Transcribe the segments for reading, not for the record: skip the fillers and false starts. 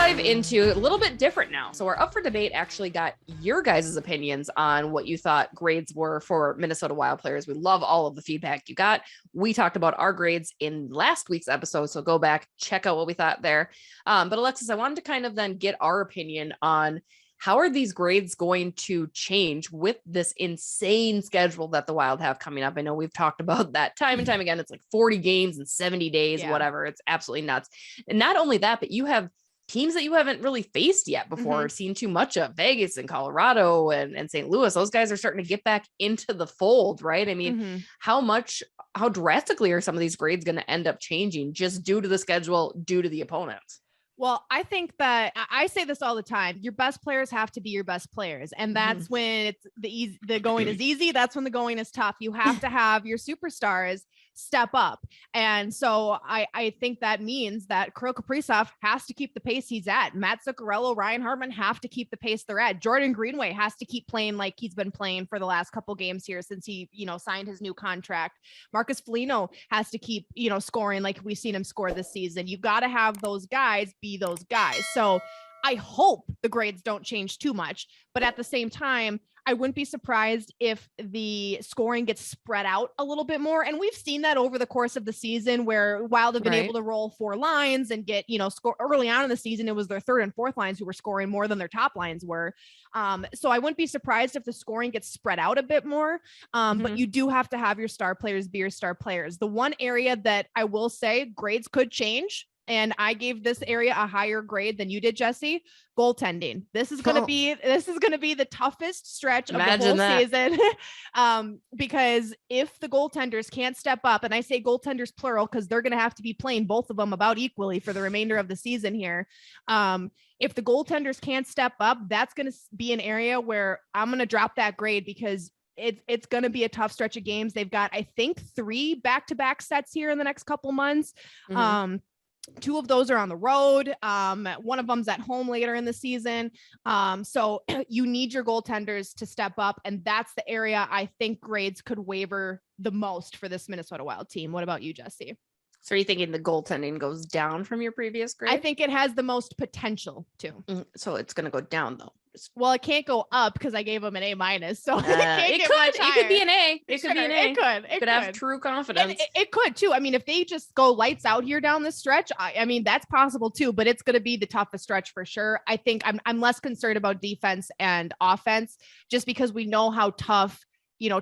dive into a little bit different now. So our Up for Debate actually got your guys' opinions on what you thought grades were for Minnesota Wild players. We love all of the feedback you got. We talked about our grades in last week's episode, so go back, check out what we thought there. But Alexis, I wanted to kind of then get our opinion on how are these grades going to change with this insane schedule that the Wild have coming up? I know we've talked about that time and time again. It's like 40 games in 70 days, whatever. It's absolutely nuts. And not only that, but you have teams that you haven't really faced yet before, or seen too much of. Vegas and Colorado and St. Louis. Those guys are starting to get back into the fold, right? I mean, how drastically are some of these grades going to end up changing just due to the schedule, due to the opponents? Well, I think that I say this all the time. Your best players have to be your best players. And that's when it's the going is easy. That's when the going is tough. You have to have your superstars step up. And so I think that means that Kirill Kaprizov has to keep the pace he's at. Matt Zuccarello, Ryan Hartman have to keep the pace they're at. Jordan Greenway has to keep playing like he's been playing for the last couple games here since he, signed his new contract. Marcus Foligno has to keep, scoring like we've seen him score this season. You've got to have those guys be those guys. So I hope the grades don't change too much, but at the same time, I wouldn't be surprised if the scoring gets spread out a little bit more. And we've seen that over the course of the season where Wild have been able to roll four lines and get, score early on in the season. It was their third and fourth lines who were scoring more than their top lines were. So I wouldn't be surprised if the scoring gets spread out a bit more. But you do have to have your star players be your star players. The one area that I will say grades could change, and I gave this area a higher grade than you did, Jesse. Goaltending. This is going to be the toughest stretch of the whole season. Because if the goaltenders can't step up, and I say goaltenders plural because they're going to have to be playing both of them about equally for the remainder of the season here. If the goaltenders can't step up, that's going to be an area where I'm going to drop that grade because it's going to be a tough stretch of games. They've got, I think, 3 back-to-back sets here in the next couple months. 2 of those are on the road. One of them's at home later in the season. So you need your goaltenders to step up. And that's the area I think grades could waver the most for this Minnesota Wild team. What about you, Jesse? So are you thinking the goaltending goes down from your previous grade? I think it has the most potential to. So it's going to go down though. Well, it can't go up because I gave them an A-. So it could be an A. It could be an A. It could have true confidence. It could too. I mean, if they just go lights out here down the stretch, I mean, that's possible too, but it's going to be the toughest stretch for sure. I think I'm less concerned about defense and offense just because we know how tough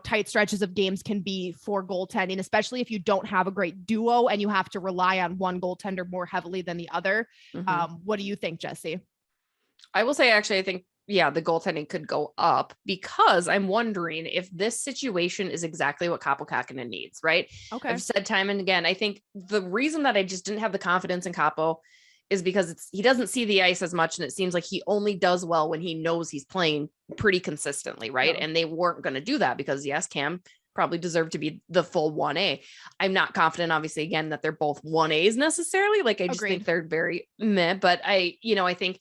tight stretches of games can be for goaltending, especially if you don't have a great duo and you have to rely on one goaltender more heavily than the other. What do you think, Jesse? I will say, actually, I think, the goaltending could go up because I'm wondering if this situation is exactly what Kaapo Kähkönen needs, right? Okay. I've said time and again, I think the reason that I just didn't have the confidence in Kaapo is because he doesn't see the ice as much. And it seems like he only does well when he knows he's playing pretty consistently. Right. And they weren't going to do that because Cam probably deserved to be the full 1A. I'm not confident, obviously, again, that they're both 1As necessarily. Like, I just think they're very meh, but I think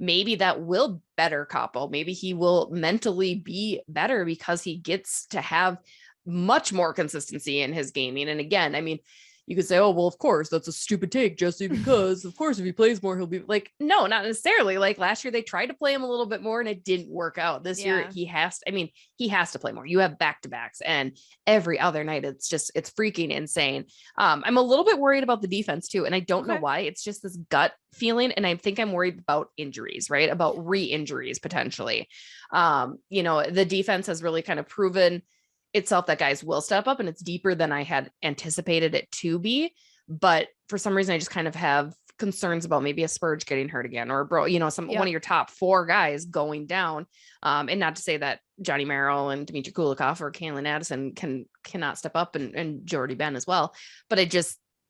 maybe that will better Kaapo. Maybe he will mentally be better because he gets to have much more consistency in his gaming. And again, I mean, you could say, oh, well, of course, that's a stupid take, Jesse, because of course, if he plays more, he'll be like, no, not necessarily. Like last year, they tried to play him a little bit more and it didn't work out. This year, he has to play more. You have back-to-backs and every other night, it's freaking insane. I'm a little bit worried about the defense too. And I don't know why. It's just this gut feeling. And I think I'm worried about injuries, right? About re-injuries potentially. The defense has really kind of proven itself that guys will step up and it's deeper than I had anticipated it to be. But for some reason, I just kind of have concerns about maybe a Spurge getting hurt again or one of your top 4 guys going down. And not to say that Johnny Merrill and Dmitry Kulikov or Kalen Addison cannot step up and Jordy Ben as well. But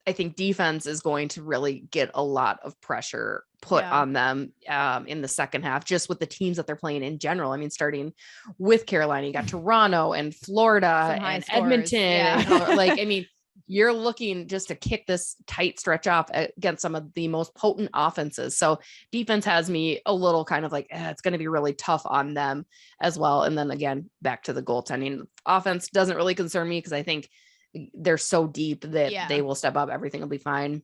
I think defense is going to really get a lot of pressure put on them in the second half, just with the teams that they're playing in general. I mean, starting with Carolina, you got Toronto and Florida and Edmonton. And you're looking just to kick this tight stretch off against some of the most potent offenses. So defense has me a little kind of like, it's going to be really tough on them as well. And then again, back to the goaltending. Offense doesn't really concern me because I think they're so deep that they will step up. Everything will be fine.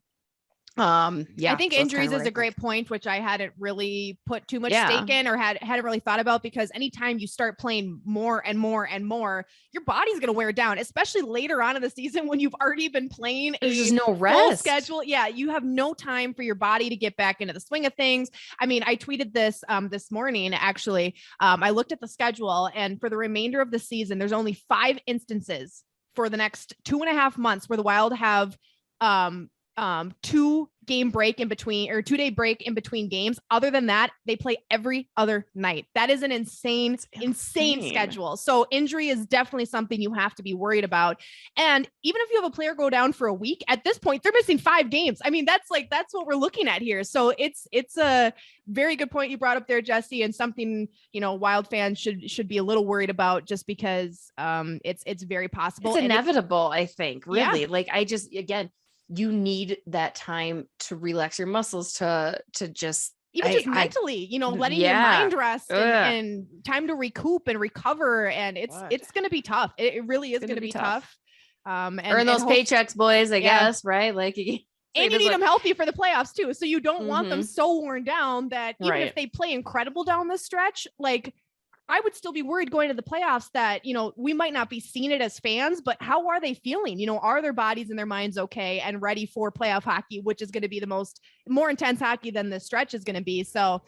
Yeah, I think so that's injuries kinda is what I a great think. point, which I hadn't really put too much Yeah. stake in or hadn't really thought about, because anytime you start playing more and more and more, your body's going to wear down, especially later on in the season when you've already been playing There's a just no full rest. schedule. Yeah, you have no time for your body to get back into the swing of things. I mean, I tweeted this this morning, actually. I looked at the schedule, and for the remainder of the season, there's only 5 instances for the next 2.5 months where the Wild have 2-game break in between, or 2-day break in between games. Other than that, they play every other night. That is an insane schedule. So injury is definitely something you have to be worried about. And even if you have a player go down for a week, at this point, they're missing 5 games. I mean, that's what we're looking at here. So it's a very good point you brought up there, Jesse, and something, Wild fans should be a little worried about, just because it's very possible. It's inevitable, I think, really. Yeah. Like, I just, again, you need that time to relax your muscles, to just mentally, letting your mind rest and time to recoup and recover. And it's going to be tough. It really is going to be tough. Earn those paychecks, boys, I guess, right? Like, and you need them healthy for the playoffs too. So you don't want them so worn down that even if they play incredible down the stretch, like, I would still be worried going to the playoffs that, we might not be seeing it as fans, but how are they feeling? Are their bodies and their minds okay and ready for playoff hockey, which is going to be the more intense hockey than the stretch is going to be. So,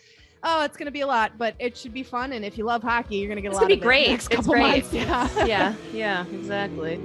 it's going to be a lot, but it should be fun. And if you love hockey, you're going to get a lot of it. It's going to be great. It's great. Yeah. Yeah, exactly.